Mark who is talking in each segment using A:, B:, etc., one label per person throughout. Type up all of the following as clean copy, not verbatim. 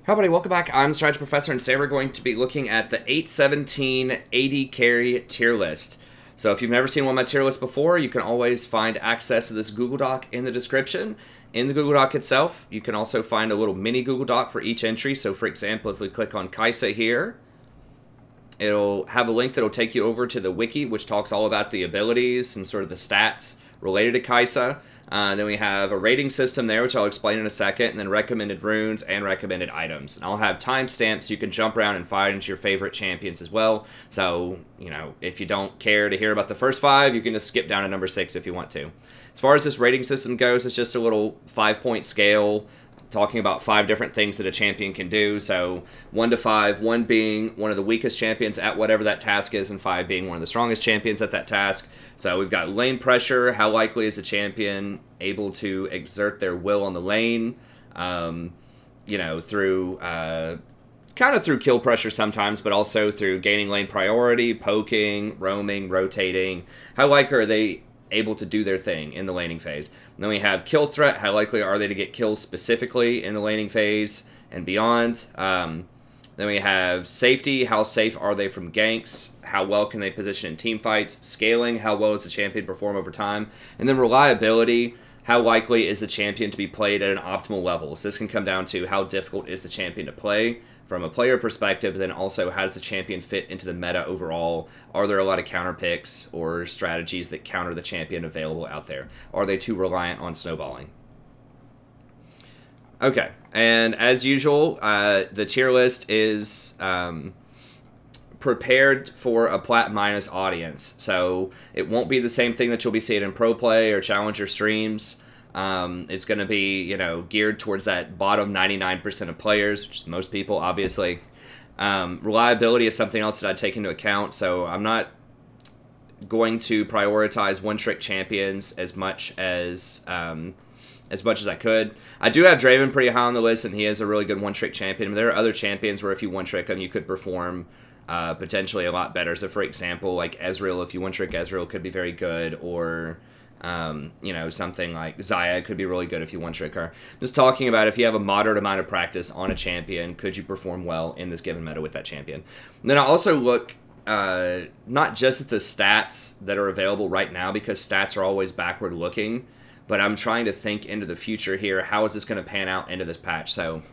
A: Hi everybody, welcome back. I'm the Strategy Professor, and today we're going to be looking at the 8.17 AD Carry Tier List. So if you've never seen one of my tier lists before, you can always find access to this Google Doc in the description. In the Google Doc itself, you can also find a little mini Google Doc for each entry. So for example, if we click on Xayah here, it'll have a link that'll take you over to the wiki, which talks all about the abilities and sort of the stats related to Xayah. Then we have a rating system there, which I'll explain in a second, and then recommended runes and recommended items. And I'll have timestamps so you can jump around and find your favorite champions as well. So, you know, if you don't care to hear about the first 5, you can just skip down to number 6 if you want to. As far as this rating system goes, it's just a little 5-point scale talking about 5 different things that a champion can do. So 1 to 5, 1 being one of the weakest champions at whatever that task is, and 5 being one of the strongest champions at that task. So we've got lane pressure. How likely is a champion able to exert their will on the lane? You know, through kind of through kill pressure sometimes, but also through gaining lane priority, poking, roaming, rotating. How likely are they able to do their thing in the laning phase? And then we have kill threat. How likely are they to get kills specifically in the laning phase and beyond? Then we have safety. How safe are they from ganks? How well can they position in team fights? Scaling. How well does the champion perform over time? And then reliability. How likely is the champion to be played at an optimal level? So this can come down to how difficult is the champion to play from a player perspective, but then also how does the champion fit into the meta overall? Are there a lot of counter picks or strategies that counter the champion available out there? Are they too reliant on snowballing? Okay, and as usual, the tier list is prepared for a Plat Minus audience. So it won't be the same thing that you'll be seeing in Pro Play or Challenger streams. It's going to be, you know, geared towards that bottom 99% of players, which is most people, obviously. Reliability is something else that I take into account, so I'm not going to prioritize one-trick champions as much as I could. I do have Draven pretty high on the list, and he is a really good one-trick champion. But there are other champions where if you one-trick them, you could perform potentially a lot better. So, for example, like Ezeral, if you one-trick Ezeral, could be very good, or you know, something like Xayah could be really good if you one-trick her. Just talking about if you have a moderate amount of practice on a champion, could you perform well in this given meta with that champion? And then I also look not just at the stats that are available right now, because stats are always backward-looking, but I'm trying to think into the future here. How is this going to pan out into this patch? So,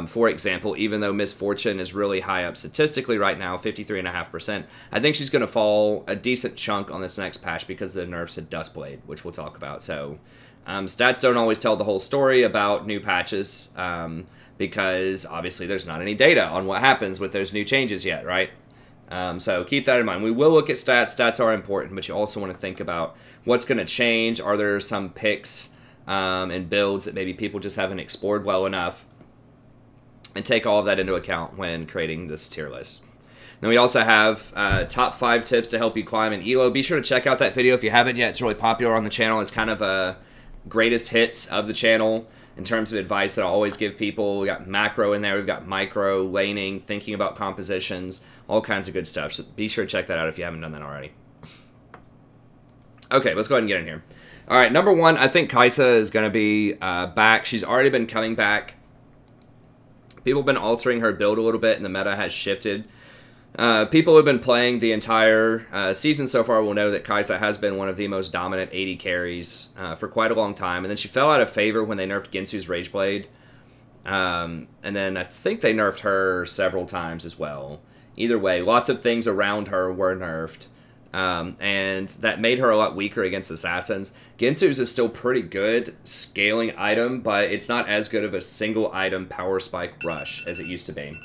A: for example, even though Miss Fortune is really high up statistically right now, 53.5%, I think she's going to fall a decent chunk on this next patch because of the nerfs to Dustblade, which we'll talk about. So, stats don't always tell the whole story about new patches, because obviously there's not any data on what happens with those new changes yet, right? So keep that in mind. We will look at stats. Stats are important, but you also want to think about what's going to change. Are there some picks and builds that maybe people just haven't explored well enough? And take all of that into account when creating this tier list. Then we also have top 5 tips to help you climb in ELO. Be sure to check out that video if you haven't yet. It's really popular on the channel. It's kind of a greatest hits of the channel in terms of advice that I always give people. We got macro in there. We've got micro, laning, thinking about compositions, all kinds of good stuff. So be sure to check that out if you haven't done that already. Okay, let's go ahead and get in here. All right, number 1, I think Xayah is going to be back. She's already been coming back. People have been altering her build a little bit, and the meta has shifted. People who have been playing the entire season so far will know that Xayah has been one of the most dominant AD carries for quite a long time. And then she fell out of favor when they nerfed Ginsu's Rageblade. And then I think they nerfed her several times as well. Either way, lots of things around her were nerfed. And that made her a lot weaker against assassins. Ginsu's is still pretty good scaling item, but it's not as good of a single item power spike rush as it used to be.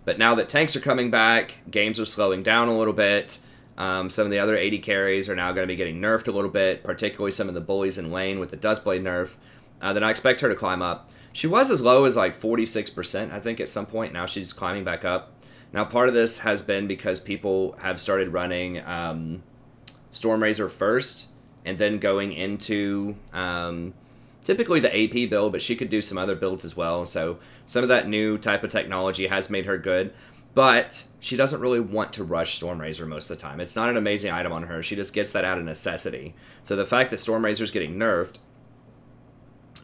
A: But now that tanks are coming back, games are slowing down a little bit. Some of the other AD carries are now going to be getting nerfed a little bit, particularly some of the bullies in lane with the Dustblade nerf. Then I expect her to climb up. She was as low as like 46%, I think, at some point. Now she's climbing back up. Now, part of this has been because people have started running Stormrazor first and then going into typically the AP build, but she could do some other builds as well. So some of that new type of technology has made her good, but she doesn't really want to rush Stormrazor most of the time. It's not an amazing item on her. She just gets that out of necessity. So the fact that Stormrazor is getting nerfed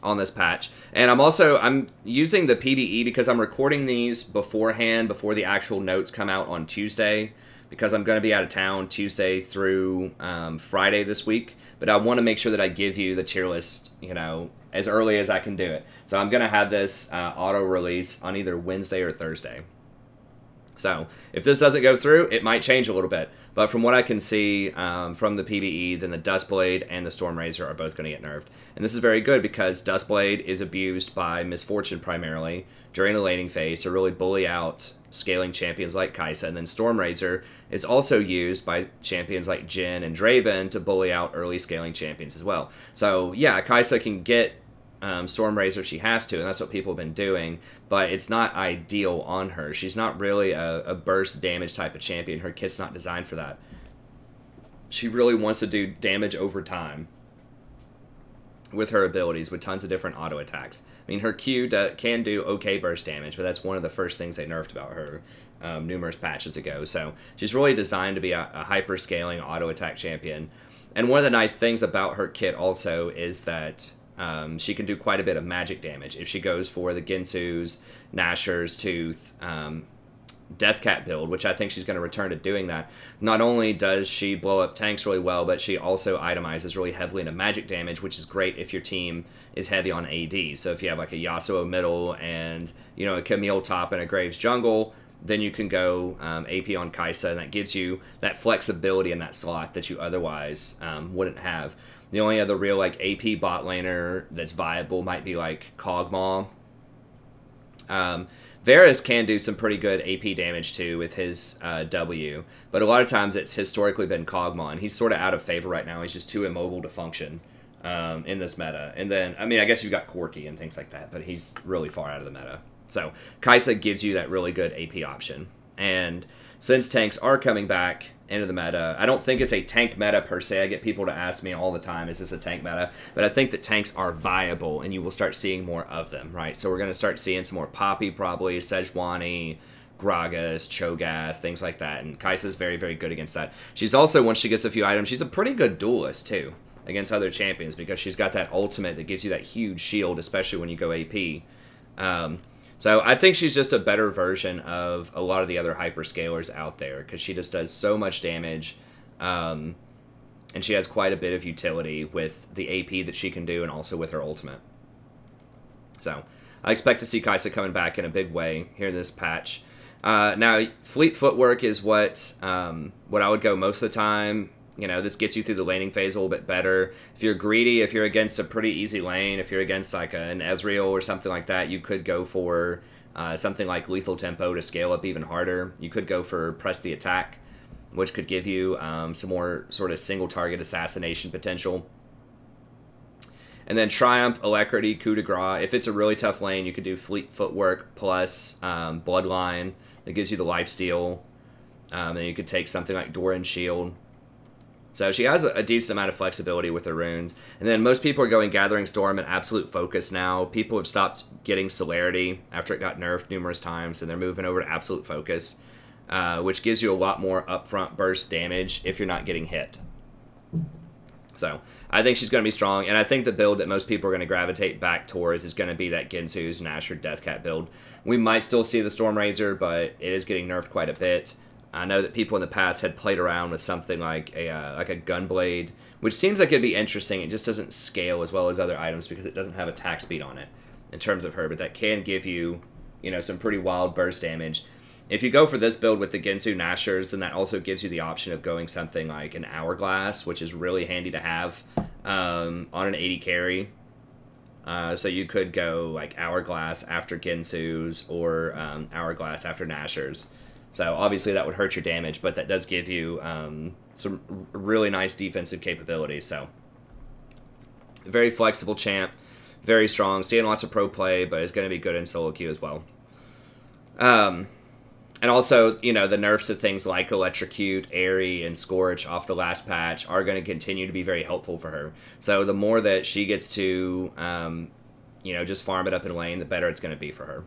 A: on this patch. And I'm using the PBE because I'm recording these beforehand, before the actual notes come out on Tuesday, because I'm going to be out of town Tuesday through Friday this week. But I want to make sure that I give you the tier list, you know, as early as I can do it. So I'm going to have this auto-release on either Wednesday or Thursday. So if this doesn't go through, it might change a little bit. But from what I can see from the PBE, then the Duskblade and the Stormrazor are both going to get nerfed. And this is very good because Duskblade is abused by Misfortune primarily during the laning phase to really bully out scaling champions like Xayah. And then Stormrazor is also used by champions like Jhin and Draven to bully out early scaling champions as well. So yeah, Xayah can get Stormrazor if she has to, and that's what people have been doing, but it's not ideal on her. She's not really a burst damage type of champion. Her kit's not designed for that. She really wants to do damage over time with her abilities, with tons of different auto attacks. I mean, her Q can do okay burst damage, but that's one of the first things they nerfed about her numerous patches ago. So she's really designed to be a hyper scaling auto attack champion. And one of the nice things about her kit also is that she can do quite a bit of magic damage if she goes for the Ginsu's, Nashor's Tooth, Deathcat build, which I think she's going to return to doing that. Not only does she blow up tanks really well, but she also itemizes really heavily into magic damage, which is great if your team is heavy on AD. So if you have like a Yasuo middle and, you know, a Camille top and a Graves jungle, then you can go AP on Xayah, and that gives you that flexibility in that slot that you otherwise wouldn't have. The only other real like AP bot laner that's viable might be like Kog'Maw. Varus can do some pretty good AP damage too with his W, but a lot of times it's historically been Kog'Maw, and he's sort of out of favor right now. He's just too immobile to function in this meta. And then, I mean, I guess you've got Corki and things like that, but he's really far out of the meta. So Xayah gives you that really good AP option. And since tanks are coming back into the meta, I don't think it's a tank meta per se. I get people to ask me all the time, is this a tank meta? But I think that tanks are viable, and you will start seeing more of them, right? So we're going to start seeing some more Poppy probably, Sejuani, Gragas, Cho'Gath, things like that. And Kai'Sa's very, very good against that. She's also, once she gets a few items, she's a pretty good duelist too against other champions, because she's got that ultimate that gives you that huge shield, especially when you go AP. So I think she's just a better version of a lot of the other hyperscalers out there, because she just does so much damage, and she has quite a bit of utility with the AP that she can do and also with her ultimate. So I expect to see Xayah coming back in a big way here in this patch. Now, Fleet Footwork is what I would go most of the time. You know, this gets you through the laning phase a little bit better. If you're greedy, if you're against a pretty easy lane, if you're against like an Ezeral or something like that, you could go for something like Lethal Tempo to scale up even harder. You could go for Press the Attack, which could give you some more sort of single target assassination potential. And then Triumph, Alacrity, Coup de Grace. If it's a really tough lane, you could do Fleet Footwork plus Bloodline. That gives you the lifesteal. Then you could take something like Doran's Shield. So she has a decent amount of flexibility with her runes. And then most people are going Gathering Storm and Absolute Focus now. People have stopped getting Celerity after it got nerfed numerous times, and they're moving over to Absolute Focus, which gives you a lot more upfront burst damage if you're not getting hit. So I think she's going to be strong, and I think the build that most people are going to gravitate back towards is going to be that Ginsu's Nashor Deathcat build. We might still see the Stormrazor, but it is getting nerfed quite a bit. I know that people in the past had played around with something like a Gunblade, which seems like it'd be interesting. It just doesn't scale as well as other items because it doesn't have attack speed on it in terms of her, but that can give you, you know, some pretty wild burst damage. If you go for this build with the Ginsu Nashors, then that also gives you the option of going something like an Hourglass, which is really handy to have on an 80 carry. So you could go like Hourglass after Ginsu's or Hourglass after Nashors. So obviously that would hurt your damage, but that does give you some really nice defensive capabilities. So very flexible champ, very strong, seeing lots of pro play, but is going to be good in solo queue as well. And also, you know, the nerfs of things like Electrocute, Airy, and Scorch off the last patch are going to continue to be very helpful for her. So the more that she gets to, you know, just farm it up in lane, the better it's going to be for her.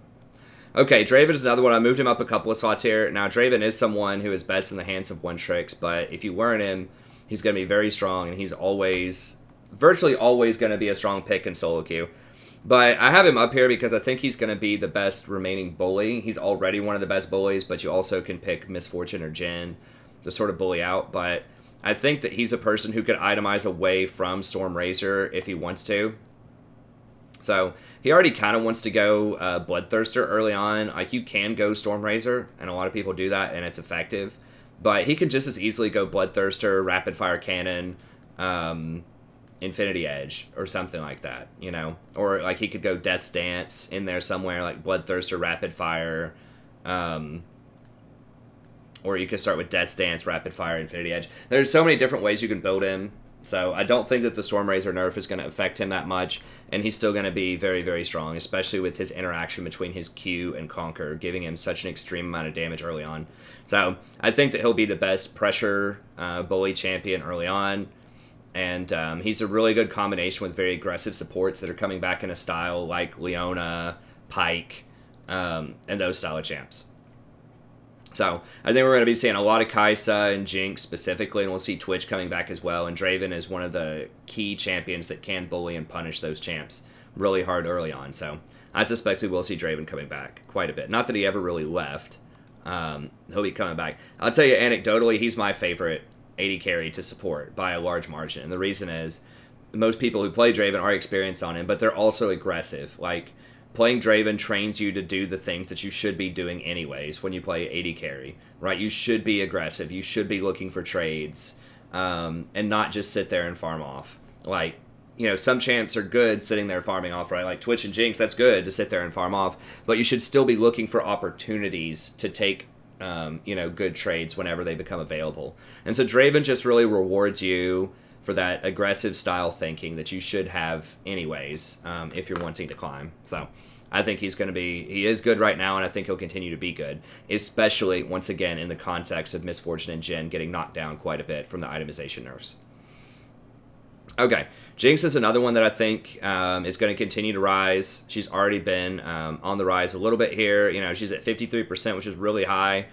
A: Okay, Draven is another one. I moved him up a couple of slots here. Now, Draven is someone who is best in the hands of one-tricks, but if you learn him, he's going to be very strong, and he's always, virtually always going to be a strong pick in solo queue. But I have him up here because I think he's going to be the best remaining bully. He's already one of the best bullies, but you also can pick Misfortune or Jhin to sort of bully out. But I think that he's a person who could itemize away from Stormrazor if he wants to. So he already kind of wants to go Bloodthirster early on. Like, you can go Stormrazor, and a lot of people do that, and it's effective. But he can just as easily go Bloodthirster, Rapid Fire Cannon, Infinity Edge, or something like that, you know? Or, like, he could go Death's Dance in there somewhere, like Bloodthirster, Rapid Fire, or you could start with Death's Dance, Rapid Fire, Infinity Edge. There's so many different ways you can build him, so I don't think that the Stormrazor nerf is going to affect him that much, and he's still going to be very, very strong, especially with his interaction between his Q and Conquer, giving him such an extreme amount of damage early on. So I think that he'll be the best pressure bully champion early on. And he's a really good combination with very aggressive supports that are coming back in a style like Leona, Pyke, and those style of champs. So I think we're going to be seeing a lot of Xayah and Jinx specifically, and we'll see Twitch coming back as well. And Draven is one of the key champions that can bully and punish those champs really hard early on. So I suspect we will see Draven coming back quite a bit. Not that he ever really left. He'll be coming back. I'll tell you anecdotally, he's my favorite AD carry to support by a large margin. And the reason is most people who play Draven are experienced on him, but they're also aggressive. Like, playing Draven trains you to do the things that you should be doing anyways when you play AD carry, right? You should be aggressive. You should be looking for trades, and not just sit there and farm off. Like, you know, some champs are good sitting there farming off, right? Like Twitch and Jinx, that's good to sit there and farm off, but you should still be looking for opportunities to take you know, good trades whenever they become available. And so Draven just really rewards you for that aggressive style thinking that you should have anyways if you're wanting to climb. So I think he is good right now, and I think he'll continue to be good, especially, once again, in the context of Misfortune and Jhin getting knocked down quite a bit from the itemization nerfs. Okay, Jinx is another one that I think is going to continue to rise. She's already been on the rise a little bit here. You know, she's at 53%, which is really high.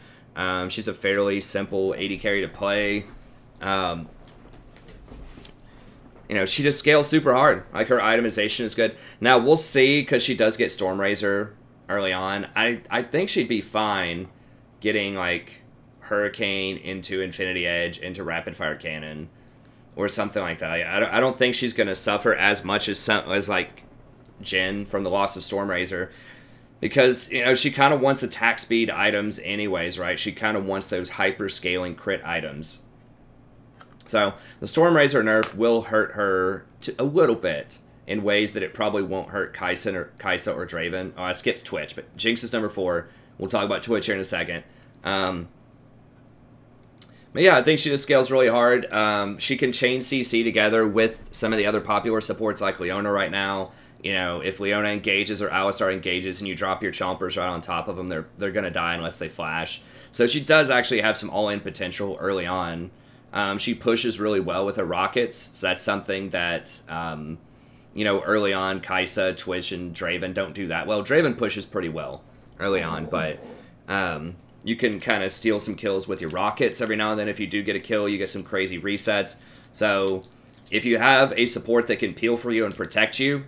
A: She's a fairly simple AD carry to play. You know, she just scales super hard. Like, her itemization is good. Now, we'll see, because she does get Stormrazor early on. I think she'd be fine getting, like, Hurricane into Infinity Edge, into Rapid Fire Cannon, or something like that. I don't think she's going to suffer as much as like, Jhin from the loss of Stormrazor, because, you know, she kind of wants attack speed items anyways, right? She kind of wants those hyper-scaling crit items. So the Stormrazor nerf will hurt her a little bit in ways that it probably won't hurt Xayah or Draven. Oh, I skipped Twitch, but Jinx is number 4. We'll talk about Twitch here in a second. But yeah, I think she just scales really hard. She can chain CC together with some of the other popular supports like Leona right now. You know, if Leona engages or Alistar engages and you drop your Chompers right on top of them, they're going to die unless they flash. So she does actually have some all-in potential early on. She pushes really well with her rockets, so that's something that, you know, early on, Xayah, Twitch, and Draven don't do that well. Draven pushes pretty well early on, but you can kind of steal some kills with your rockets every now and then. If you do get a kill, you get some crazy resets. So if you have a support that can peel for you and protect you,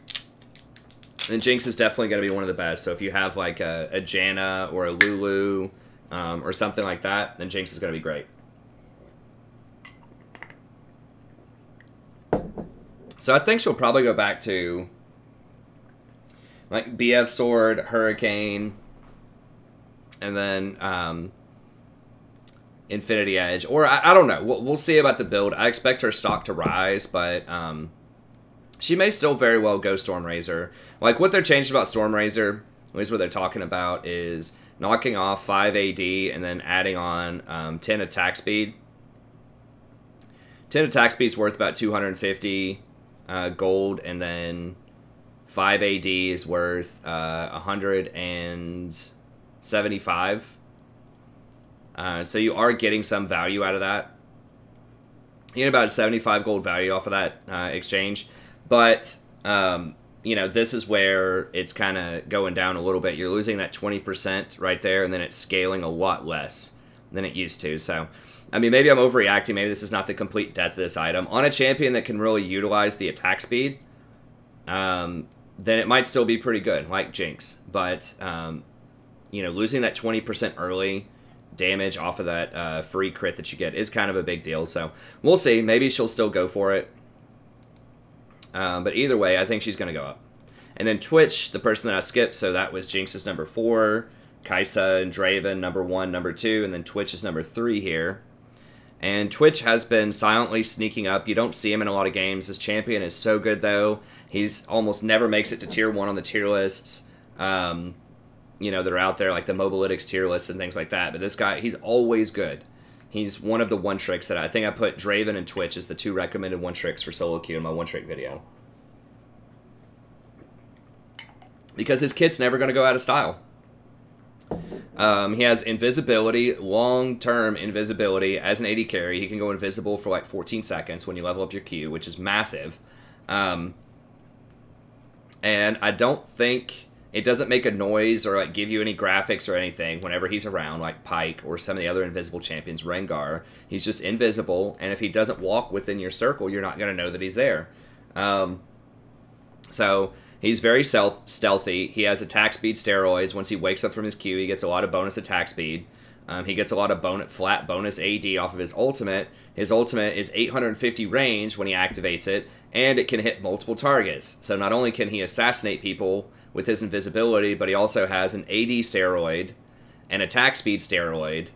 A: then Jinx is definitely going to be one of the best. So if you have like a Janna or a Lulu or something like that, then Jinx is going to be great. So I think she'll probably go back to like BF Sword, Hurricane, and then Infinity Edge. Or I don't know. We'll see about the build. I expect her stock to rise, but she may still very well go Stormrazor. Like, what they're changed about Stormrazor, at least what they're talking about, is knocking off 5 AD and then adding on 10 attack speed. 10 attack speed is worth about 250 gold, and then 5 AD is worth 175. So you are getting some value out of that. You get about 75 gold value off of that exchange. But, you know, this is where it's kind of going down a little bit. You're losing that 20% right there, and then it's scaling a lot less than it used to. So, I mean, maybe I'm overreacting. Maybe this is not the complete death of this item. On a champion that can really utilize the attack speed, then it might still be pretty good, like Jinx. But, you know, losing that 20% early damage off of that free crit that you get is kind of a big deal. So we'll see. Maybe she'll still go for it. But either way, I think she's going to go up. And then Twitch, the person that I skipped, so that was Jinx's number 4, Xayah and Draven number 1, number 2, and then Twitch is number 3 here. And Twitch has been silently sneaking up. You don't see him in a lot of games. This champion is so good, though. He's almost never makes it to tier 1 on the tier lists. You know, that are out there, like the Mobalytics tier lists and things like that. But this guy, he's always good. He's one of the one-tricks that I think I put Draven and Twitch as the 2 recommended one-tricks for solo queue in my one-trick video. Because his kit's never going to go out of style. He has invisibility, long-term invisibility as an AD carry. He can go invisible for like 14 seconds when you level up your Q, which is massive. And I don't think it doesn't make a noise or like give you any graphics or anything whenever he's around, like Pyke or some of the other invisible champions, Rengar. He's just invisible, and if he doesn't walk within your circle, you're not going to know that he's there. So he's very stealthy. He has attack speed steroids. Once he wakes up from his Q, he gets a lot of bonus attack speed. He gets a lot of flat bonus AD off of his ultimate. His ultimate is 850 range when he activates it, and it can hit multiple targets. So not only can he assassinate people with his invisibility, but he also has an AD steroid, an attack speed steroid,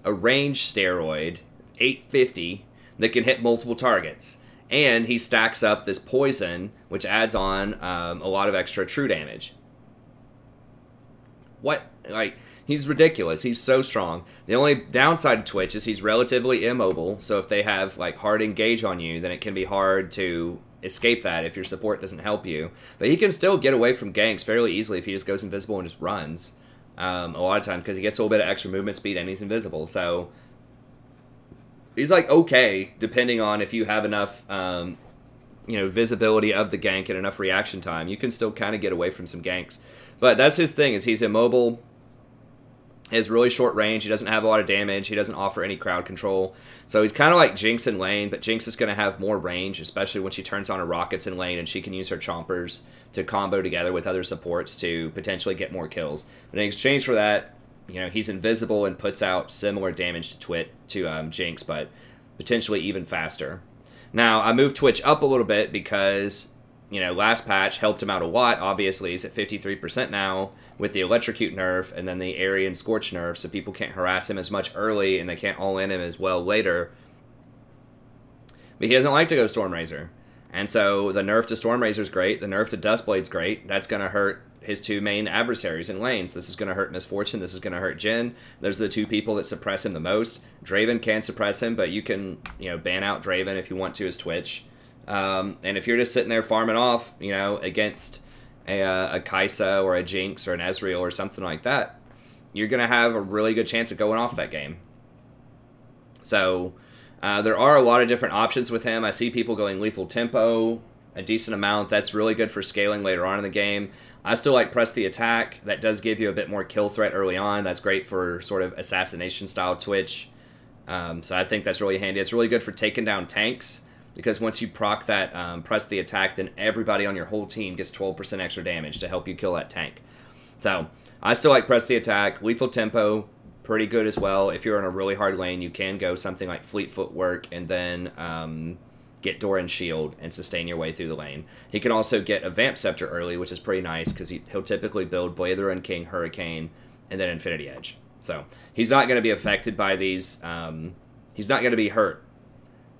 A: a range steroid, 850, that can hit multiple targets. And he stacks up this poison, which adds on a lot of extra true damage. What? Like, he's ridiculous. He's so strong. The only downside to Twitch is he's relatively immobile, so if they have, like, hard engage on you, then it can be hard to escape that if your support doesn't help you. But he can still get away from ganks fairly easily if he just goes invisible and just runs. A lot of times, because he gets a little bit of extra movement speed and he's invisible, so he's like okay, depending on if you have enough, you know, visibility of the gank and enough reaction time. You can still kind of get away from some ganks. But that's his thing, is he's immobile. He has really short range. He doesn't have a lot of damage. He doesn't offer any crowd control. So he's kind of like Jinx in lane, but Jinx is going to have more range, especially when she turns on her rockets in lane and she can use her chompers to combo together with other supports to potentially get more kills. But in exchange for that, you know, he's invisible and puts out similar damage to Jinx, but potentially even faster. Now, I moved Twitch up a little bit because, you know, last patch helped him out a lot. Obviously, he's at 53% now with the Electrocute nerf and then the Aryan Scorch nerf, so people can't harass him as much early and they can't all-in him as well later. But he doesn't like to go Stormrazor. And so the nerf to Stormrazor is great. The nerf to Duskblade's great. That's going to hurt his 2 main adversaries in lanes. This is going to hurt Misfortune. This is going to hurt Jhin. Those are the 2 people that suppress him the most. Draven can suppress him, but you can, you know, ban out Draven if you want to as Twitch. And if you're just sitting there farming off, you know, against a Xayah or a Jinx or an Ezeral or something like that, you're going to have a really good chance of going off that game. So there are a lot of different options with him. I see people going lethal tempo a decent amount. That's really good for scaling later on in the game. I still like press the attack. That does give you a bit more kill threat early on. That's great for sort of assassination style Twitch. So I think that's really handy. It's really good for taking down tanks, because once you proc that press the attack, then everybody on your whole team gets 12% extra damage to help you kill that tank. So I still like press the attack. Lethal tempo, pretty good as well. If you're in a really hard lane, you can go something like Fleet Footwork and then get Doran Shield and sustain your way through the lane. He can also get a Vamp Scepter early, which is pretty nice because he'll typically build Blazer and King, Hurricane, and then Infinity Edge. So he's not going to be affected by these. He's not going to be hurt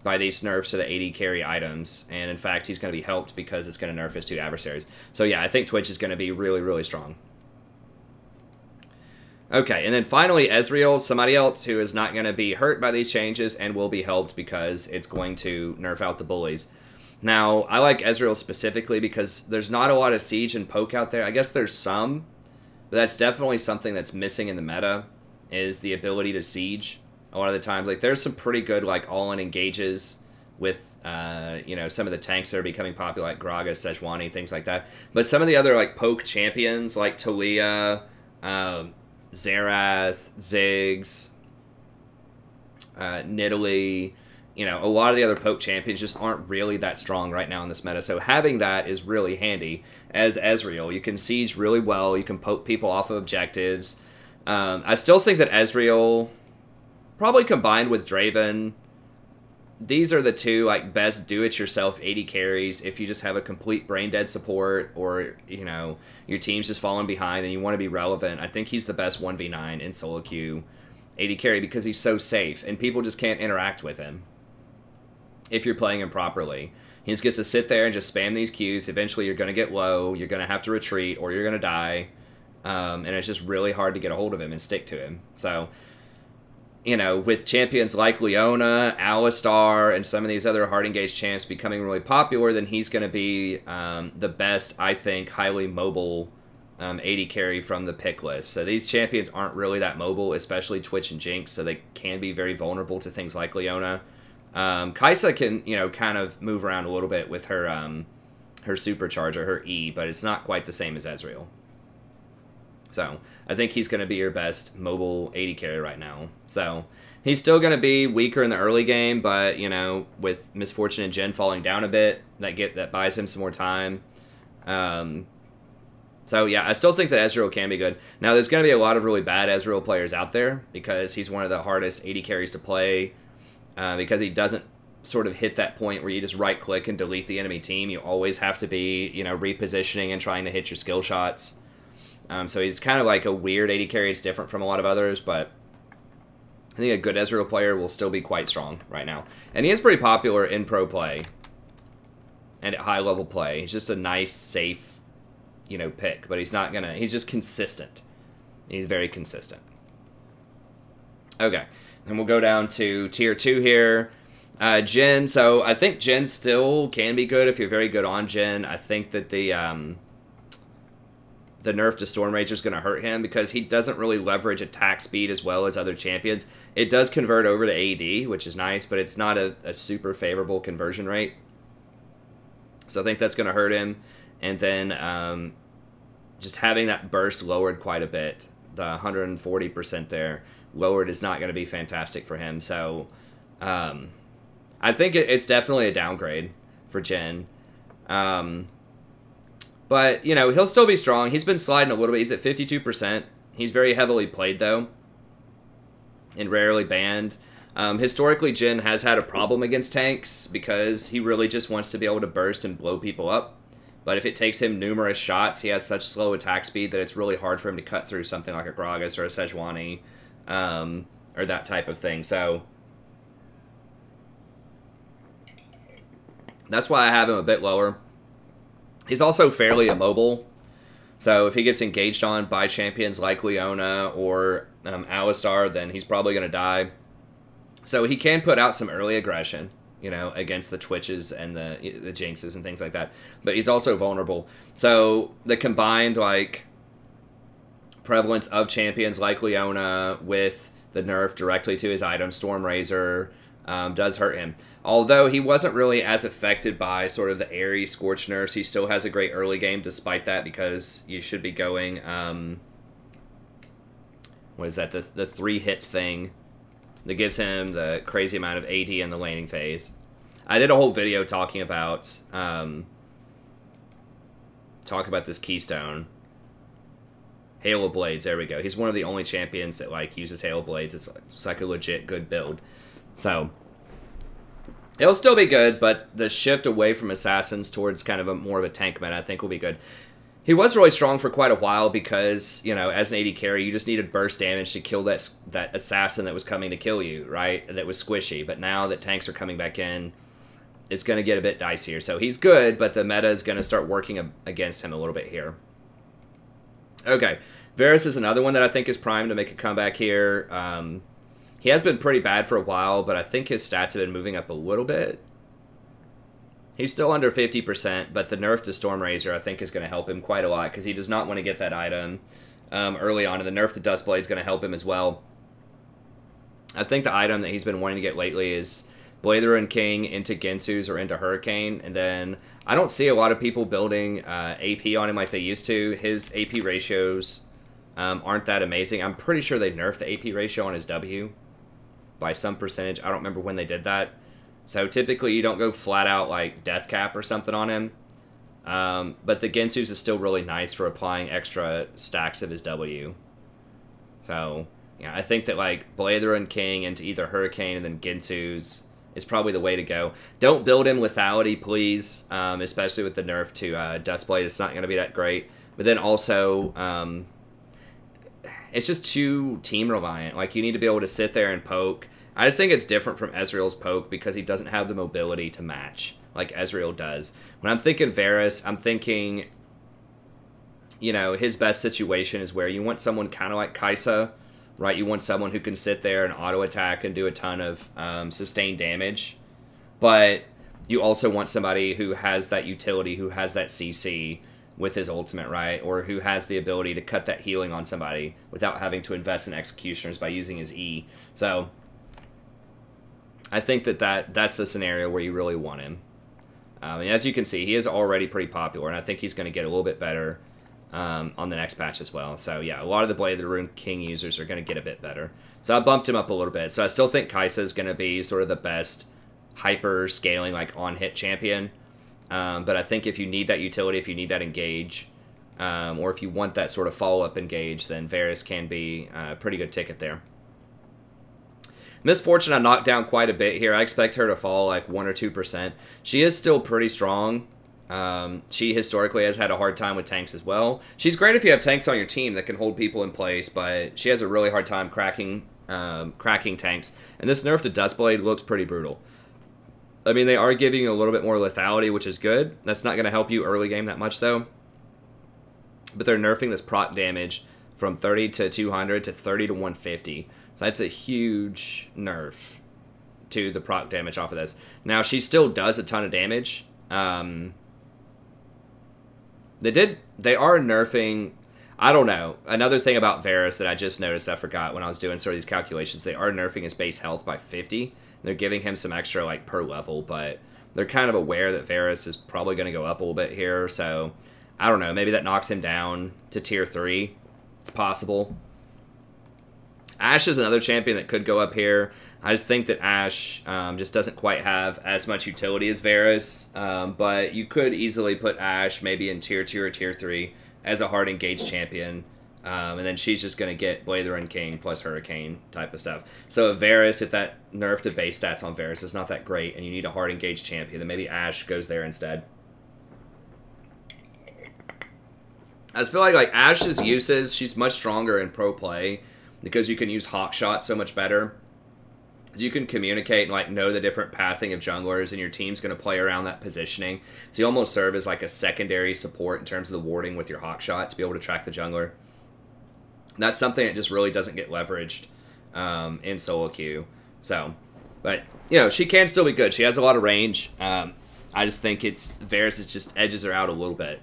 A: by these nerfs to the AD carry items, and in fact, he's going to be helped because it's going to nerf his 2 adversaries. So yeah, I think Twitch is going to be really, really strong. Okay, and then finally, Ezeral, somebody else who is not going to be hurt by these changes and will be helped because it's going to nerf out the bullies. Now, I like Ezeral specifically because there's not a lot of siege and poke out there. I guess there's some, but that's definitely something that's missing in the meta, is the ability to siege. A lot of the times, like, there's some pretty good, like, all-in engages with, you know, some of the tanks that are becoming popular, like Gragas, Sejuani, things like that. But some of the other, like, poke champions, like Talia, Xerath, Ziggs, Nidalee, you know, a lot of the other poke champions just aren't really that strong right now in this meta. So having that is really handy as Ezreal. You can siege really well. You can poke people off of objectives. I still think that Ezreal, probably combined with Draven, these are the two like best do-it-yourself AD carries if you just have a complete brain-dead support, or, you know, your team's just falling behind and you want to be relevant. I think he's the best 1v9 in solo queue AD carry because he's so safe and people just can't interact with him if you're playing him properly. He just gets to sit there and just spam these Qs. Eventually you're going to get low, you're going to have to retreat, or you're going to die. And it's just really hard to get a hold of him and stick to him. So, you know, with champions like Leona, Alistar, and some of these other hard engaged champs becoming really popular, then he's going to be the best, I think, highly mobile AD carry from the pick list. So these champions aren't really that mobile, especially Twitch and Jinx, so they can be very vulnerable to things like Leona. Xayah can, you know, kind of move around a little bit with her her supercharger, her E, but it's not quite the same as Ezreal. So I think he's going to be your best mobile AD carry right now. So he's still going to be weaker in the early game, but, you know, with Misfortune and Jhin falling down a bit, that buys him some more time. So yeah, I still think that Ezreal can be good. Now there's going to be a lot of really bad Ezreal players out there because he's one of the hardest AD carries to play. Because he doesn't sort of hit that point where you just right-click and delete the enemy team. You always have to be, you know, repositioning and trying to hit your skill shots. So he's kind of like a weird AD carry. It's different from a lot of others, but I think a good Ezreal player will still be quite strong right now. And he is pretty popular in pro play and at high-level play. He's just a nice, safe, you know, pick, but he's not gonna... He's just consistent. He's very consistent. Okay. And we'll go down to Tier 2 here. Jhin. So I think Jhin still can be good if you're very good on Jhin. I think that the nerf to Stormrager is going to hurt him because he doesn't really leverage attack speed as well as other champions. It does convert over to AD, which is nice, but it's not a super favorable conversion rate. So I think that's going to hurt him. And then just having that burst lowered quite a bit, the 140% there, lowered is not going to be fantastic for him. So I think it's definitely a downgrade for Jhin. But, you know, he'll still be strong. He's been sliding a little bit. He's at 52%. He's very heavily played, though, and rarely banned. Historically, Jhin has had a problem against tanks because he really just wants to be able to burst and blow people up. But if it takes him numerous shots, he has such slow attack speed that it's really hard for him to cut through something like a Gragas or a Sejuani. Or that type of thing. So that's why I have him a bit lower. He's also fairly immobile. So if he gets engaged on by champions like Leona or Alistar, then he's probably going to die. So he can put out some early aggression, you know, against the Twitches and the Jinxes and things like that. But he's also vulnerable. So the combined, like, prevalence of champions like Leona with the nerf directly to his item, Stormrazor, does hurt him. Although he wasn't really as affected by sort of the airy Scorch nerfs, he still has a great early game despite that because you should be going, what is that, the 3-hit thing that gives him the crazy amount of AD in the laning phase. I did a whole video talking about, this Keystone. Halo Blades, there we go. He's one of the only champions that, like, uses Halo Blades. It's like a legit good build. So it'll still be good, but the shift away from Assassins towards kind of more of a tank meta, I think, will be good. He was really strong for quite a while because, you know, as an AD carry, you just needed burst damage to kill that Assassin that was coming to kill you, right? That was squishy. But now that tanks are coming back in, it's going to get a bit dicier. So he's good, but the meta is going to start working against him a little bit here. Okay, Varus is another one that I think is primed to make a comeback here. He has been pretty bad for a while, but I think his stats have been moving up a little bit. He's still under 50%, but the nerf to Stormrazor I think is going to help him quite a lot because he does not want to get that item early on, and the nerf to Duskblade is going to help him as well. I think the item that he's been wanting to get lately is Blatherin King into Gensu's or into Hurricane, and then I don't see a lot of people building AP on him like they used to. His AP ratios aren't that amazing. I'm pretty sure they nerfed the AP ratio on his W by some percentage. I don't remember when they did that. So typically you don't go flat out like Death Cap or something on him. But the Gensu's is still really nice for applying extra stacks of his W. So, yeah, I think that like Blade of the Ruined King into either Hurricane and then Gensu's is probably the way to go. Don't build in lethality, please, especially with the nerf to Dustblade. It's not going to be that great. But then also, it's just too team reliant. Like, you need to be able to sit there and poke. I just think it's different from Ezreal's poke because he doesn't have the mobility to match like Ezreal does. When I'm thinking Varus, I'm thinking, you know, his best situation is where you want someone kind of like Xayah, right? You want someone who can sit there and auto-attack and do a ton of sustained damage. But you also want somebody who has that utility, who has that CC with his ultimate, right? Or who has the ability to cut that healing on somebody without having to invest in executioners by using his E. So I think that's the scenario where you really want him. And as you can see, he is already pretty popular, and I think he's going to get a little bit better on the next patch as well. So yeah, a lot of the Blade of the Ruined King users are going to get a bit better. So I bumped him up a little bit. So I still think Xayah is going to be sort of the best hyper scaling, like on-hit champion. But I think if you need that utility, if you need that engage, or if you want that sort of follow-up engage, then Varus can be a pretty good ticket there. Misfortune, I knocked down quite a bit here. I expect her to fall like 1 or 2%. She is still pretty strong. She historically has had a hard time with tanks as well. She's great if you have tanks on your team that can hold people in place, but she has a really hard time cracking tanks. And this nerf to Dustblade looks pretty brutal. I mean, they are giving you a little bit more lethality, which is good. That's not going to help you early game that much, though. But they're nerfing this proc damage from 30 to 200 to 30 to 150. So that's a huge nerf to the proc damage off of this. Now, she still does a ton of damage. They are nerfing, I don't know. Another thing about Varus that I just noticed, I forgot when I was doing sort of these calculations, they are nerfing his base health by 50. They're giving him some extra, like, per level, but they're kind of aware that Varus is probably going to go up a little bit here, so I don't know. Maybe that knocks him down to tier 3. It's possible. Ashe is another champion that could go up here. I just think that Ashe just doesn't quite have as much utility as Varus, but you could easily put Ashe maybe in tier 2 or tier 3 as a hard engaged champion, and then she's just going to get Blade of the Ruined King plus Hurricane type of stuff. So Varus, if that nerf to base stats on Varus is not that great and you need a hard engaged champion, then maybe Ashe goes there instead. I just feel like Ashe's uses, she's much stronger in pro play because you can use Hawk Shot so much better. You can communicate and like know the different pathing of junglers, and your team's going to play around that positioning. So you almost serve as like a secondary support in terms of the warding with your Hawk Shot to be able to track the jungler. And that's something that just really doesn't get leveraged in solo queue. So, but you know, she can still be good. She has a lot of range. I just think Varus is just edges her out a little bit.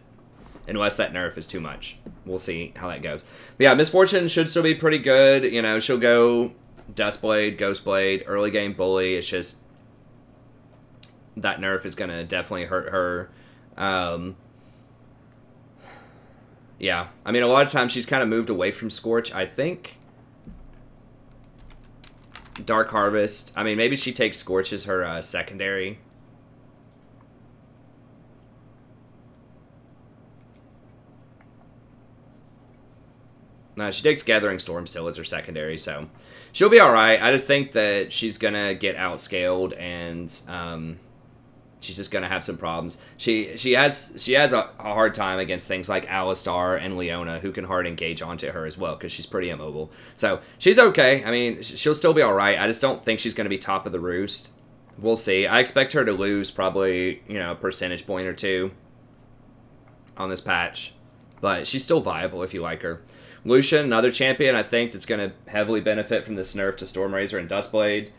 A: Unless that nerf is too much. We'll see how that goes. But yeah, Misfortune should still be pretty good. You know, she'll go Dustblade, Ghostblade, early game bully. It's just that nerf is going to definitely hurt her. Yeah, I mean, a lot of times she's kind of moved away from Scorch, I think. Dark Harvest. I mean, maybe she takes Scorch as her secondary. No, she takes Gathering Storm still as her secondary, so she'll be alright. I just think that she's going to get outscaled, and she's just going to have some problems. She has a hard time against things like Alistar and Leona, who can hard engage onto her as well, because she's pretty immobile. So she's okay. I mean, she'll still be alright. I just don't think she's going to be top of the roost. We'll see. I expect her to lose probably, you know, a percentage point or two on this patch, but she's still viable if you like her. Lucian, another champion, I think, that's going to heavily benefit from this nerf to Stormrazor and Dustblade.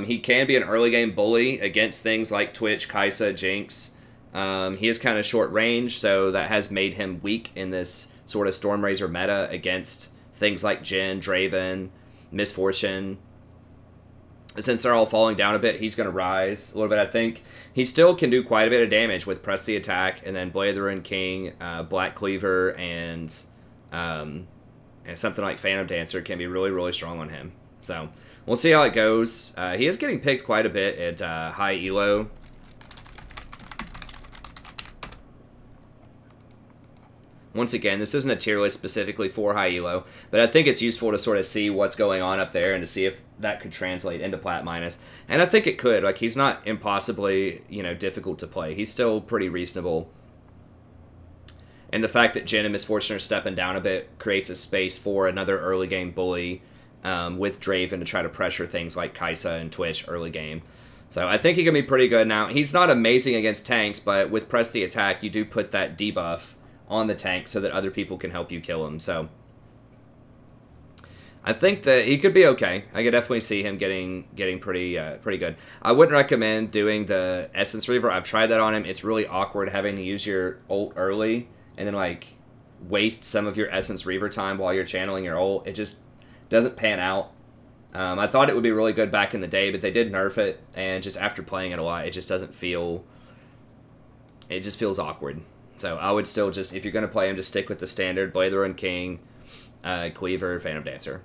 A: He can be an early game bully against things like Twitch, Xayah, Jinx. He is kind of short range, so that has made him weak in this sort of Stormrazor meta against things like Jhin, Draven, Misfortune. Since they're all falling down a bit, he's going to rise a little bit, I think. He still can do quite a bit of damage with Press the Attack, and then Blade of the Ruined King, Black Cleaver, and something like Phantom Dancer can be really, really strong on him. So we'll see how it goes. He is getting picked quite a bit at high elo. Once again, this isn't a tier list specifically for high elo, but I think it's useful to sort of see what's going on up there and to see if that could translate into plat minus. And I think it could. Like, he's not impossibly, you know, difficult to play. He's still pretty reasonable. And the fact that Jhin and Misfortune are stepping down a bit creates a space for another early game bully with Draven to try to pressure things like Xayah and Twitch early game. So I think he can be pretty good. Now, he's not amazing against tanks, but with press the attack, you do put that debuff on the tank so that other people can help you kill him. So I think that he could be okay. I could definitely see him getting pretty good. I wouldn't recommend doing the Essence Reaver. I've tried that on him. It's really awkward having to use your ult early and then like waste some of your Essence Reaver time while you're channeling your ult. It just doesn't pan out. I thought it would be really good back in the day, but they did nerf it, and just after playing it a lot, it just doesn't feel... It just feels awkward. So I would still just, if you're going to play him, just stick with the standard Blade Run King, Cleaver, Phantom Dancer.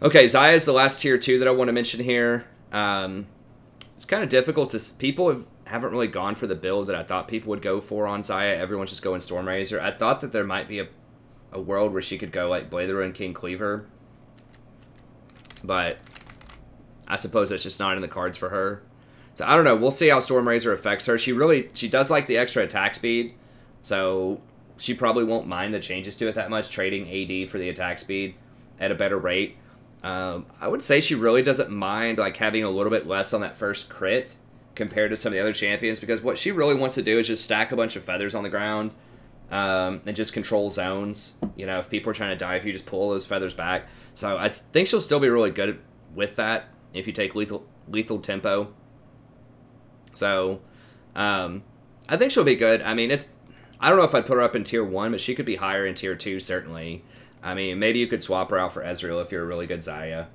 A: Okay, Xayah is the last tier 2 that I want to mention here. It's kind of difficult to... People haven't really gone for the build that I thought people would go for on Xayah. Everyone's just going Stormrazor. I thought that there might be a world where she could go like Blade Run King, Cleaver. But I suppose that's just not in the cards for her. So I don't know. We'll see how Stormrazor affects her. She does like the extra attack speed, so she probably won't mind the changes to it that much, trading AD for the attack speed at a better rate. I would say she really doesn't mind like having a little bit less on that first crit compared to some of the other champions, because what she really wants to do is just stack a bunch of feathers on the ground and just control zones. You know, if people are trying to die, if you just pull those feathers back. So I think she'll still be really good with that if you take lethal tempo. So, I think she'll be good. I mean, I don't know if I'd put her up in tier 1, but she could be higher in tier 2, certainly. I mean, maybe you could swap her out for Ezeral if you're a really good Xayah.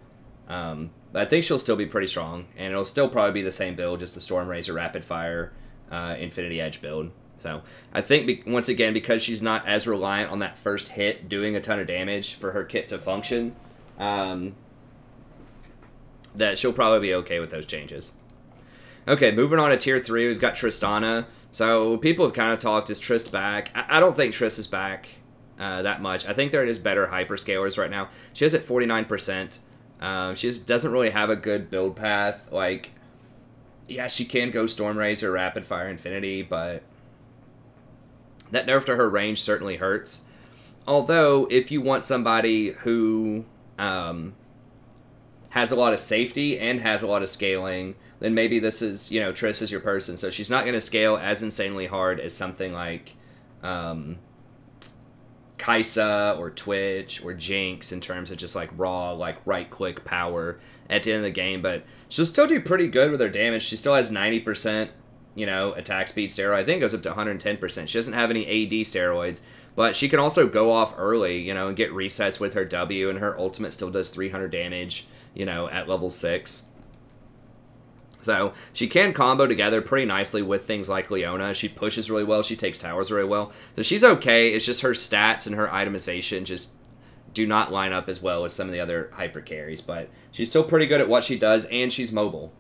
A: But I think she'll still be pretty strong, and it'll still probably be the same build, just the Stormrazor Rapid Fire Infinity Edge build. So, I think, once again, because she's not as reliant on that first hit doing a ton of damage for her kit to function, that she'll probably be okay with those changes. Okay, moving on to tier 3, we've got Tristana. So people have kind of talked, is Trist back? I don't think Trist is back that much. I think there is better hyperscalers right now. She is at 49%. She just doesn't really have a good build path. Like, yeah, she can go Stormrazor, Rapid Fire, Infinity, but that nerf to her range certainly hurts. Although, if you want somebody who has a lot of safety and has a lot of scaling, then maybe this is, you know, Trist is your person. So she's not going to scale as insanely hard as something like Xayah or Twitch or Jinx in terms of just like raw, like right-click power at the end of the game. But she'll still do pretty good with her damage. She still has 90%, you know, attack speed steroid. I think it goes up to 110%. She doesn't have any AD steroids, but she can also go off early, you know, and get resets with her W, and her ultimate still does 300 damage, you know, at level 6. So she can combo together pretty nicely with things like Leona. She pushes really well. She takes towers really well. So she's okay. It's just her stats and her itemization just do not line up as well as some of the other hyper carries. But she's still pretty good at what she does, and she's mobile.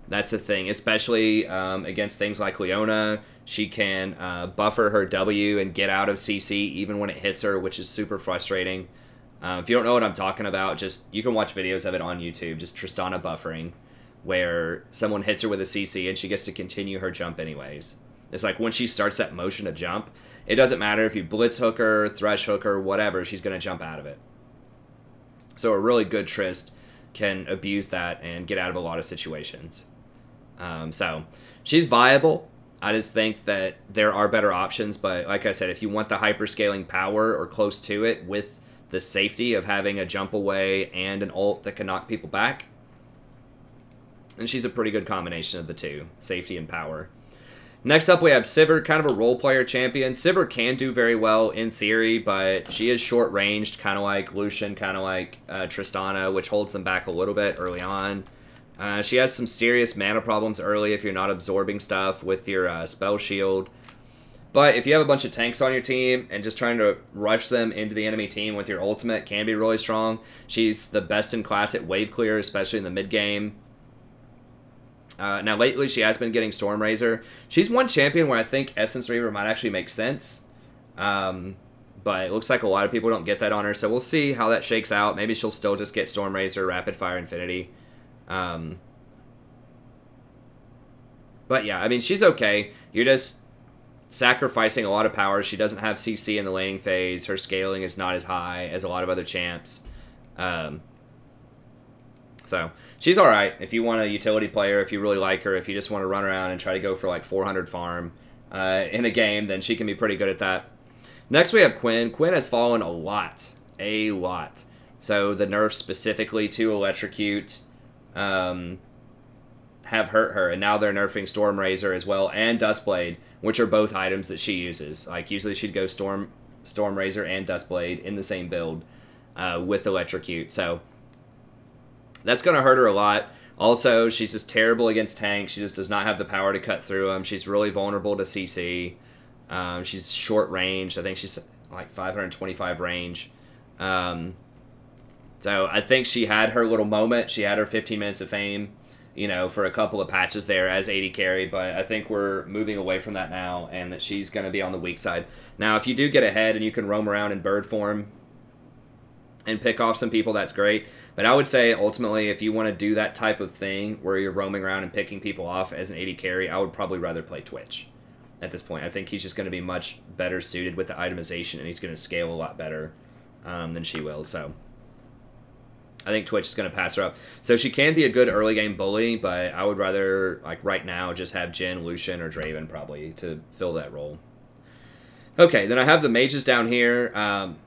A: That's the thing, especially against things like Leona. She can buffer her W and get out of CC even when it hits her, which is super frustrating. If you don't know what I'm talking about, you can watch videos of it on YouTube, just Tristana buffering, where someone hits her with a CC and she gets to continue her jump anyways. It's like when she starts that motion to jump, it doesn't matter if you blitz hook her, thresh hook her, whatever, she's going to jump out of it. So a really good Trist can abuse that and get out of a lot of situations. So she's viable. I just think that there are better options, but like I said, if you want the hyperscaling power or close to it with the safety of having a jump away and an ult that can knock people back, and she's a pretty good combination of the two, safety and power. Next up, we have Sivir, kind of a role player champion. Sivir can do very well in theory, but she is short-ranged, kind of like Lucian, kind of like Tristana, which holds them back a little bit early on. She has some serious mana problems early if you're not absorbing stuff with your spell shield. But if you have a bunch of tanks on your team and just trying to rush them into the enemy team with your ultimate can be really strong. She's the best in class at wave clear, especially in the mid game. Now, lately, she has been getting Stormrazor. She's one champion where I think Essence Reaver might actually make sense. But it looks like a lot of people don't get that on her, so we'll see how that shakes out. Maybe she'll still just get Stormrazor, Rapid Fire, Infinity. But yeah, I mean, she's okay. You're just sacrificing a lot of power. She doesn't have CC in the laning phase. Her scaling is not as high as a lot of other champs. So she's all right if you want a utility player, if you really like her, if you just want to run around and try to go for like 400 farm in a game, then she can be pretty good at that. Next we have Quinn. Quinn has fallen a lot. So the nerfs specifically to Electrocute have hurt her, and now they're nerfing Stormrazor as well and Dustblade, which are both items that she uses. Like usually she'd go Stormrazor and Dustblade in the same build with Electrocute. So that's going to hurt her a lot. Also, she's just terrible against tanks. She just does not have the power to cut through them. She's really vulnerable to CC. She's short range. I think she's like 525 range. So I think she had her little moment. She had her 15 minutes of fame, you know, for a couple of patches there as AD carry. But I think we're moving away from that now, and that she's going to be on the weak side. Now, if you do get ahead and you can roam around in bird form and pick off some people, that's great. But I would say, ultimately, if you want to do that type of thing where you're roaming around and picking people off as an AD carry, I would probably rather play Twitch at this point. I think he's just going to be much better suited with the itemization, and he's going to scale a lot better than she will. So I think Twitch is going to pass her up. So she can be a good early game bully, but I would rather, like right now, just have Jhin, Lucian, or Draven probably to fill that role. Okay, then I have the mages down here.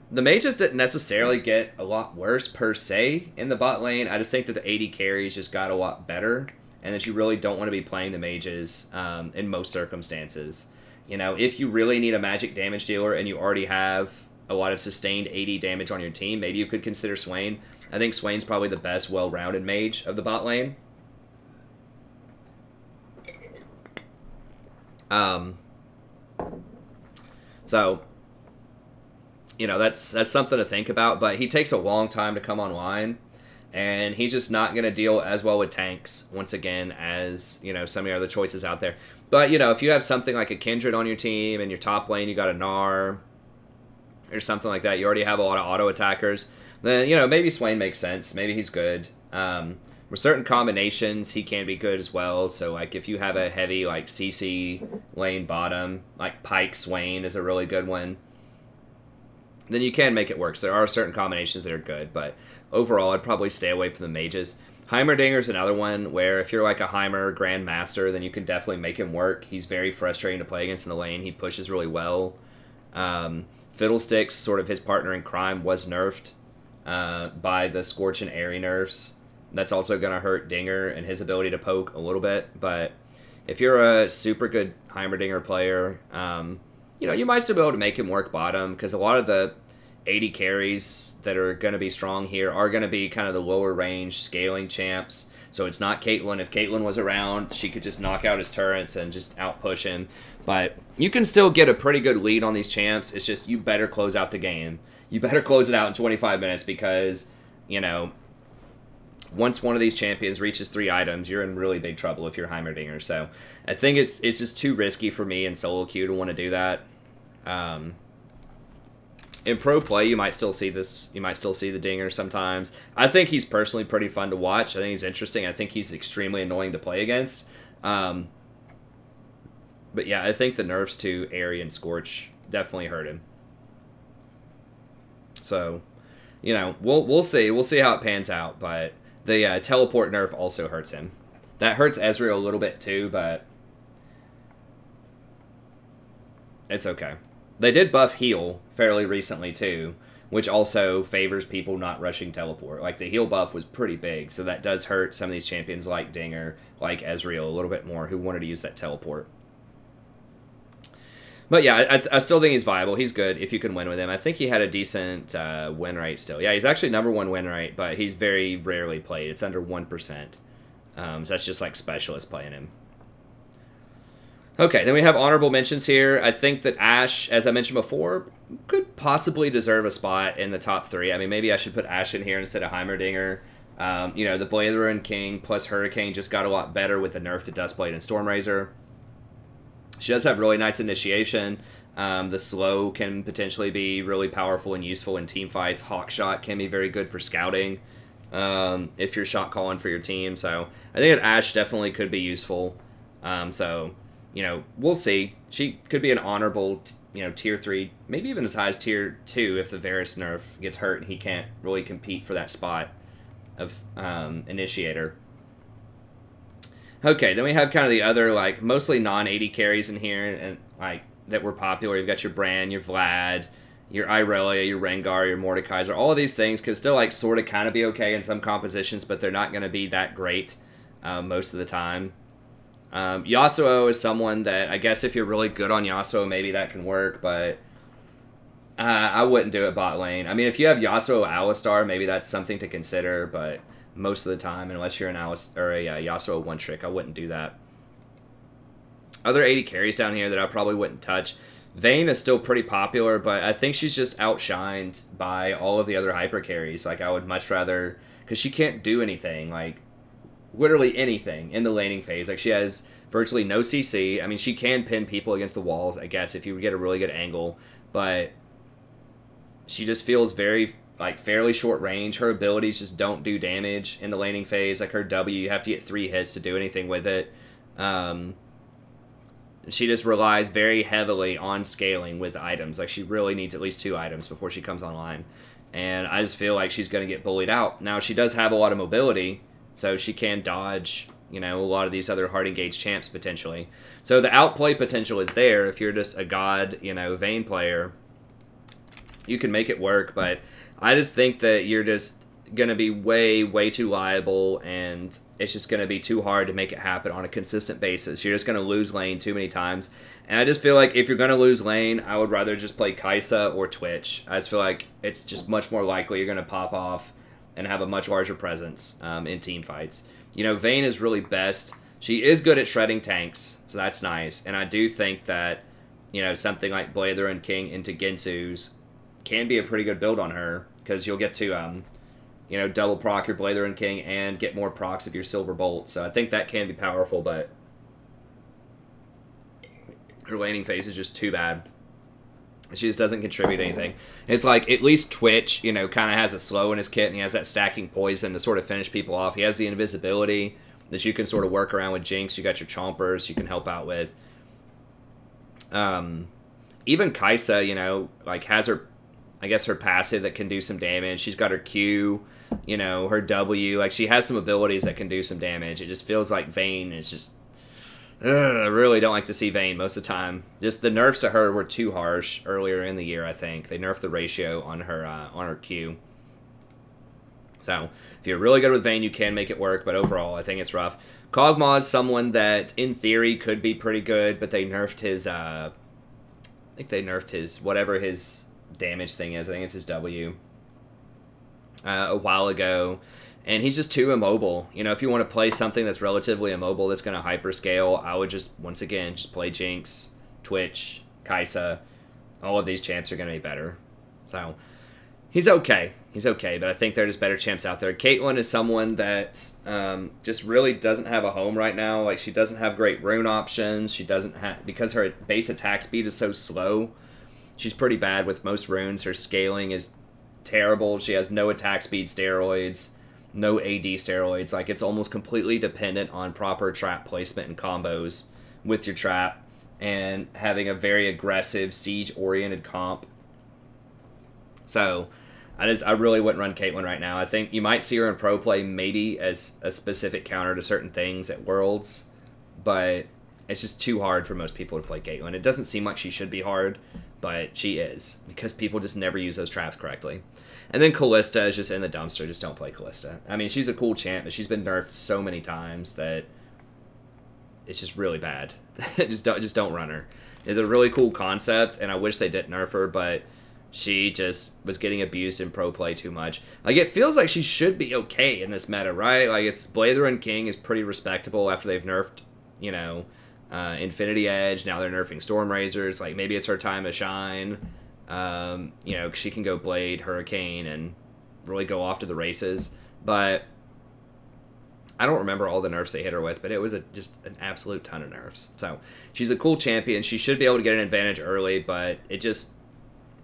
A: The mages didn't necessarily get a lot worse per se in the bot lane. I just think that the AD carries just got a lot better, and that you really don't want to be playing the mages in most circumstances. You know, if you really need a magic damage dealer and you already have a lot of sustained AD damage on your team, maybe you could consider Swain. I think Swain's probably the best well-rounded mage of the bot lane. So, you know, that's something to think about, but he takes a long time to come online, and he's just not going to deal as well with tanks, once again, as, you know, some of your other choices out there. But, you know, if you have something like a Kindred on your team, and your top lane, you got a Gnar, or something like that, you already have a lot of auto attackers, then, you know, maybe Swain makes sense. Maybe he's good. With certain combinations, he can be good as well. So, like, if you have a heavy, like, CC lane bottom, like Pike Swain is a really good one, then you can make it work. So there are certain combinations that are good, but overall, I'd probably stay away from the mages. Heimerdinger is another one where if you're like a Heimer Grandmaster, then you can definitely make him work. He's very frustrating to play against in the lane. He pushes really well. Fiddlesticks, sort of his partner in crime, was nerfed by the Scorch and Airy nerfs. That's also going to hurt Dinger and his ability to poke a little bit. But if you're a super good Heimerdinger player, you know, you might still be able to make him work bottom, because a lot of the AD carries that are going to be strong here are going to be kind of the lower range scaling champs. So it's not Caitlyn. If Caitlyn was around, she could just knock out his turrets and just outpush him. But you can still get a pretty good lead on these champs. It's just you better close out the game. You better close it out in 25 minutes because, you know, once one of these champions reaches 3 items, you're in really big trouble if you're Heimerdinger. So I think it's just too risky for me in solo queue to want to do that. In pro play, you might still see this. You might still see the Dinger sometimes. I think he's personally pretty fun to watch. I think he's interesting. I think he's extremely annoying to play against. But yeah, I think the nerfs to Airy and Scorch definitely hurt him. So, you know, we'll see. We'll see how it pans out. But the teleport nerf also hurts him. That hurts Ezeral a little bit too, but it's okay. They did buff heal fairly recently too, which also favors people not rushing teleport. Like, the heal buff was pretty big, so that does hurt some of these champions like Dinger, like Ezeral a little bit more, who wanted to use that teleport. But yeah, I still think he's viable. He's good if you can win with him. I think he had a decent win rate still. Yeah, he's actually #1 win rate, but he's very rarely played. It's under 1%. So that's just like specialists playing him. Okay, then we have honorable mentions here. I think that Ashe, as I mentioned before, could possibly deserve a spot in the top 3. I mean, maybe I should put Ashe in here instead of Heimerdinger. You know, the Blade Runner King plus Hurricane just got a lot better with the nerf to Duskblade and Stormrazor. She does have really nice initiation. The slow can potentially be really powerful and useful in team fights. Hawkshot can be very good for scouting if you're shot calling for your team. So I think that Ashe definitely could be useful. So, you know, we'll see. She could be an honorable, you know, tier 3, maybe even as high as tier 2 if the Varus nerf gets hurt and he can't really compete for that spot of initiator. Okay, then we have kind of the other, like, mostly non-AD carries in here, and like that were popular. You've got your Bran, your Vlad, your Irelia, your Rengar, your Mordekaiser. All of these things could still, like, sort of kind of be okay in some compositions, but they're not going to be that great most of the time. Yasuo is someone that, I guess if you're really good on Yasuo, maybe that can work, but I wouldn't do it bot lane. I mean, if you have Yasuo Alistar, maybe that's something to consider, but most of the time, unless you're an Yasuo one-trick, I wouldn't do that. Other 80 carries down here that I probably wouldn't touch. Vayne is still pretty popular, but I think she's just outshined by all of the other hyper carries. Like, I would much rather, because she can't do anything, like, literally anything in the laning phase. Like, she has virtually no CC. I mean, she can pin people against the walls, I guess, if you get a really good angle, but she just feels very, like, fairly short range. Her abilities just don't do damage in the laning phase. Like, her W, you have to get 3 hits to do anything with it. She just relies very heavily on scaling with items. Like, she really needs at least 2 items before she comes online. And I just feel like she's going to get bullied out. Now, she does have a lot of mobility, so she can dodge, you know, a lot of these other hard engaged champs potentially. So the outplay potential is there. If you're just a god, you know, Vayne player, you can make it work, but I just think that you're just going to be way too liable, and it's just going to be too hard to make it happen on a consistent basis. You're just going to lose lane too many times, and I just feel like if you're going to lose lane, I would rather just play Xayah or Twitch. I just feel like it's just much more likely you're going to pop off and have a much larger presence in team fights. You know, Vayne is really best. She is good at shredding tanks, so that's nice, and I do think that, you know, something like Blather and King into Gensu's can be a pretty good build on her, because you'll get to, you know, double proc your Blather and King and get more procs of your Silver Bolt. So I think that can be powerful, but her laning phase is just too bad. She just doesn't contribute anything. It's like, at least Twitch, you know, kind of has a slow in his kit, and he has that stacking poison to sort of finish people off. He has the invisibility that you can sort of work around with Jinx. You got your Chompers you can help out with. Even Xayah, you know, like, has her, I guess, her passive that can do some damage. She's got her Q, you know, her W. Like, she has some abilities that can do some damage. It just feels like Vayne is just... I really don't like to see Vayne most of the time. Just the nerfs to her were too harsh earlier in the year, I think. They nerfed the ratio on her Q. So, if you're really good with Vayne, you can make it work, but overall, I think it's rough. Kog'Maw is someone that, in theory, could be pretty good, but they nerfed his, I think they nerfed his, whatever his damage thing is. I think it's his W. A while ago. And he's just too immobile. You know, if you want to play something that's relatively immobile that's going to hyperscale, I would just, once again, just play Jinx, Twitch, Xayah. All of these champs are going to be better. So, he's okay. He's okay, but I think there are just better champs out there. Caitlyn is someone that just really doesn't have a home right now. Like, she doesn't have great rune options. She doesn't have, because her base attack speed is so slow, she's pretty bad with most runes. Her scaling is terrible. She has no attack speed steroids, no AD steroids. Like, it's almost completely dependent on proper trap placement and combos with your trap and having a very aggressive siege-oriented comp. So, I really wouldn't run Caitlyn right now. I think you might see her in pro play maybe as a specific counter to certain things at Worlds, but it's just too hard for most people to play Caitlyn. It doesn't seem like she should be hard, but she is, because people just never use those traps correctly. And then Kalista is just in the dumpster. Just don't play Kalista. I mean, she's a cool champ, but she's been nerfed so many times that it's just really bad. just don't run her. It's a really cool concept, and I wish they didn't nerf her, but she just was getting abused in pro play too much. Like, it feels like she should be okay in this meta, right? Like, it's Blather and King is pretty respectable after they've nerfed, you know, Infinity Edge. Now they're nerfing Storm Razors. Like, maybe it's her time to shine. You know, she can go Blade, Hurricane, and really go off to the races. But I don't remember all the nerfs they hit her with, but it was just an absolute ton of nerfs. So she's a cool champion. She should be able to get an advantage early, but it just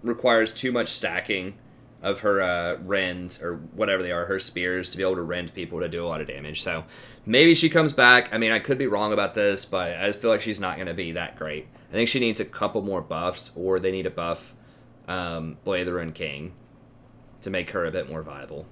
A: requires too much stacking of her rend, or whatever they are, her spears, to be able to rend people to do a lot of damage. So maybe she comes back. I mean, I could be wrong about this, but I just feel like she's not going to be that great. I think she needs a couple more buffs, or they need to buff Blade of the Ruined King to make her a bit more viable.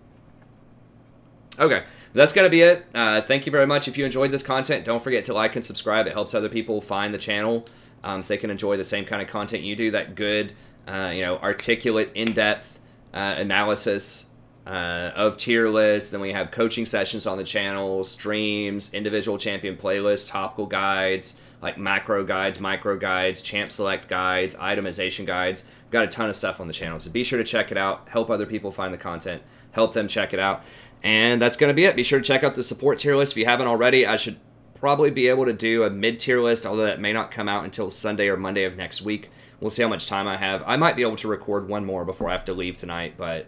A: Okay, that's going to be it. Thank you very much. If you enjoyed this content, don't forget to like and subscribe. It helps other people find the channel, so they can enjoy the same kind of content you do, that good, you know, articulate, in-depth analysis of tier lists. Then we have coaching sessions on the channel, streams, individual champion playlists, topical guides, like macro guides, micro guides, champ select guides, itemization guides. We've got a ton of stuff on the channel, so be sure to check it out. Help other people find the content. Help them check it out. And that's going to be it. Be sure to check out the support tier list if you haven't already. I should probably be able to do a mid-tier list, although that may not come out until Sunday or Monday of next week. We'll see how much time I have. I might be able to record one more before I have to leave tonight, but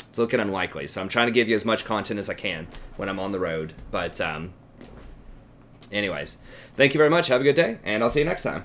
A: it's looking unlikely. So I'm trying to give you as much content as I can when I'm on the road. But anyways, thank you very much. Have a good day, and I'll see you next time.